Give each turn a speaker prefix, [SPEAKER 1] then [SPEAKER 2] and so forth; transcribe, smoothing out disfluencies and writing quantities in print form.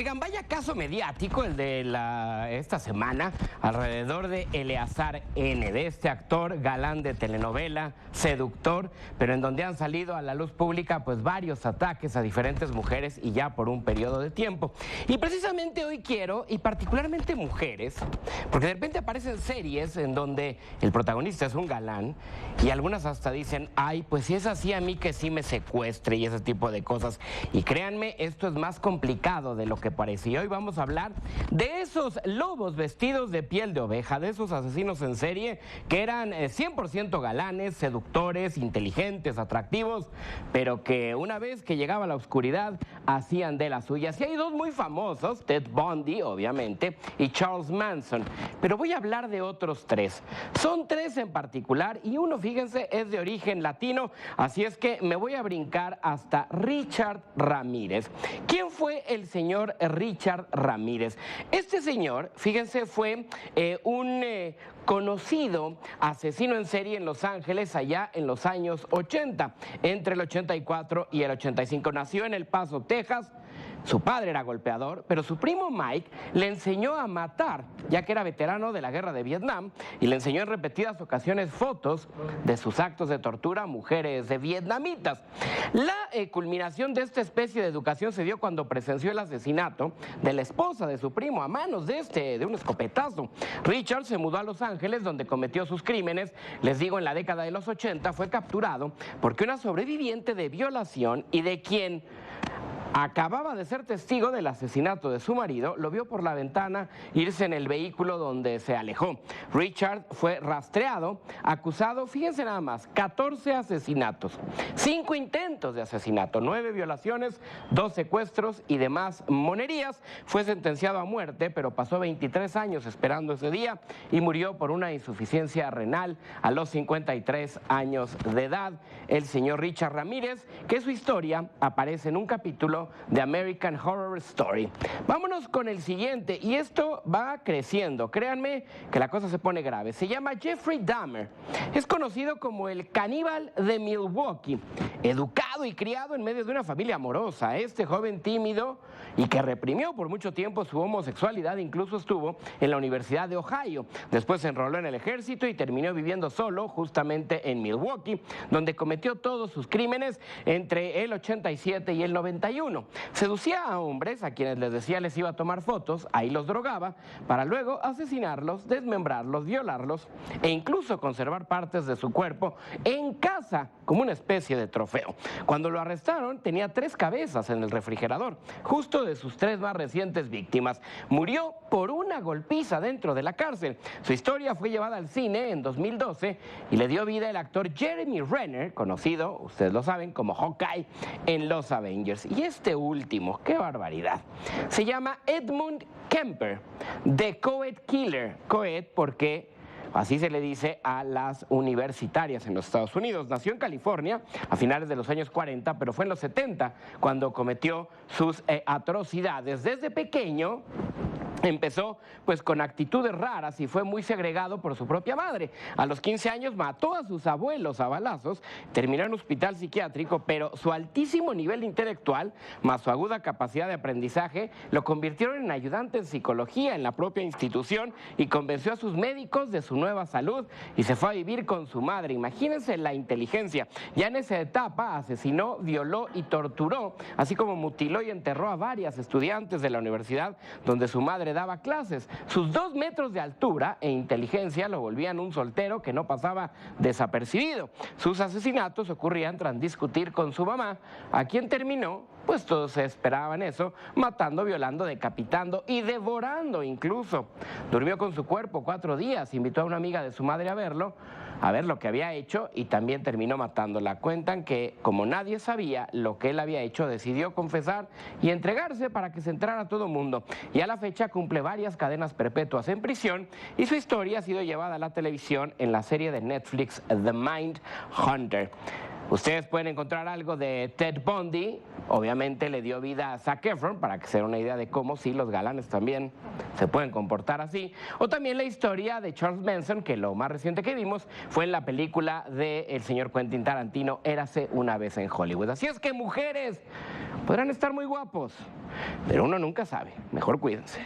[SPEAKER 1] Oigan, vaya caso mediático el de esta semana alrededor de Eleazar N., de este actor galán de telenovela, seductor, pero en donde han salido a la luz pública pues varios ataques a diferentes mujeres y ya por un periodo de tiempo. Y precisamente hoy quiero, y particularmente mujeres, porque de repente aparecen series en donde el protagonista es un galán y algunas hasta dicen, ay, pues si es así a mí que sí me secuestre y ese tipo de cosas. Y créanme, esto es más complicado de lo que parece. Y hoy vamos a hablar de esos lobos vestidos de piel de oveja, de esos asesinos en serie que eran 100% galanes, seductores, inteligentes, atractivos, pero que una vez que llegaba la oscuridad hacían de las suyas. Y hay dos muy famosos, Ted Bundy, obviamente, y Charles Manson. Pero voy a hablar de otros tres. Son tres en particular y uno, fíjense, es de origen latino, así es que me voy a brincar hasta Richard Ramírez. ¿Quién fue el señor Richard Ramírez? Este señor, fíjense, fue un conocido asesino en serie en Los Ángeles allá en los años 80, entre el 84 y el 85. Nació en El Paso, Texas. Su padre era golpeador, pero su primo Mike le enseñó a matar, ya que era veterano de la guerra de Vietnam, y le enseñó en repetidas ocasiones fotos de sus actos de tortura a mujeres vietnamitas. La culminación de esta especie de educación se dio cuando presenció el asesinato de la esposa de su primo a manos de un escopetazo. Richard se mudó a Los Ángeles, donde cometió sus crímenes. Les digo, en la década de los 80 fue capturado porque una sobreviviente de violación y de quien acababa de ser testigo del asesinato de su marido, lo vio por la ventana irse en el vehículo donde se alejó. Richard fue rastreado, acusado, fíjense nada más, 14 asesinatos, 5 intentos de asesinato, 9 violaciones, 2 secuestros y demás monerías. Fue sentenciado a muerte, pero pasó 23 años esperando ese día y murió por una insuficiencia renal a los 53 años de edad. El señor Richard Ramírez, que su historia aparece en un capítulo de American Horror Story. Vámonos con el siguiente, y esto va creciendo. Créanme que la cosa se pone grave. Se llama Jeffrey Dahmer. Es conocido como el caníbal de Milwaukee. Educado y criado en medio de una familia amorosa, este joven tímido y que reprimió por mucho tiempo su homosexualidad, incluso estuvo en la Universidad de Ohio. Después se enroló en el ejército y terminó viviendo solo justamente en Milwaukee, donde cometió todos sus crímenes entre el 87 y el 91. Seducía a hombres a quienes les decía les iba a tomar fotos, ahí los drogaba, para luego asesinarlos, desmembrarlos, violarlos e incluso conservar partes de su cuerpo en casa como una especie de trofeo. Cuando lo arrestaron tenía 3 cabezas en el refrigerador, justo de sus 3 más recientes víctimas. Murió por una golpiza dentro de la cárcel. Su historia fue llevada al cine en 2012 y le dio vida el actor Jeremy Renner, conocido, ustedes lo saben, como Hawkeye en Los Avengers. Y este último, qué barbaridad, se llama Edmund Kemper, The Coed Killer. Coed porque así se le dice a las universitarias en los Estados Unidos. Nació en California a finales de los años 40, pero fue en los 70 cuando cometió sus atrocidades. Desde pequeño empezó pues con actitudes raras y fue muy segregado por su propia madre. A los 15 años mató a sus abuelos a balazos, terminó en un hospital psiquiátrico, pero su altísimo nivel intelectual más su aguda capacidad de aprendizaje lo convirtieron en ayudante en psicología en la propia institución y convenció a sus médicos de su nueva salud y se fue a vivir con su madre. Imagínense la inteligencia. Ya en esa etapa asesinó, violó y torturó, así como mutiló y enterró a varias estudiantes de la universidad donde su madre daba clases. Sus 2 metros de altura e inteligencia lo volvían un soltero que no pasaba desapercibido. Sus asesinatos ocurrían tras discutir con su mamá, a quien terminó, pues todos esperaban eso, matando, violando, decapitando y devorando incluso. Durmió con su cuerpo 4 días, invitó a una amiga de su madre a verlo, a ver lo que había hecho y también terminó matándola. Cuentan que, como nadie sabía lo que él había hecho, decidió confesar y entregarse para que se enterara todo el mundo. Y a la fecha cumple varias cadenas perpetuas en prisión y su historia ha sido llevada a la televisión en la serie de Netflix The Mind Hunter. Ustedes pueden encontrar algo de Ted Bundy, obviamente le dio vida a Zac Efron, para que se den una idea de cómo sí los galanes también se pueden comportar así. O también la historia de Charles Manson, que lo más reciente que vimos fue en la película del señor Quentin Tarantino, Érase una vez en Hollywood. Así es que, mujeres, Podrán estar muy guapos, pero uno nunca sabe. Mejor cuídense.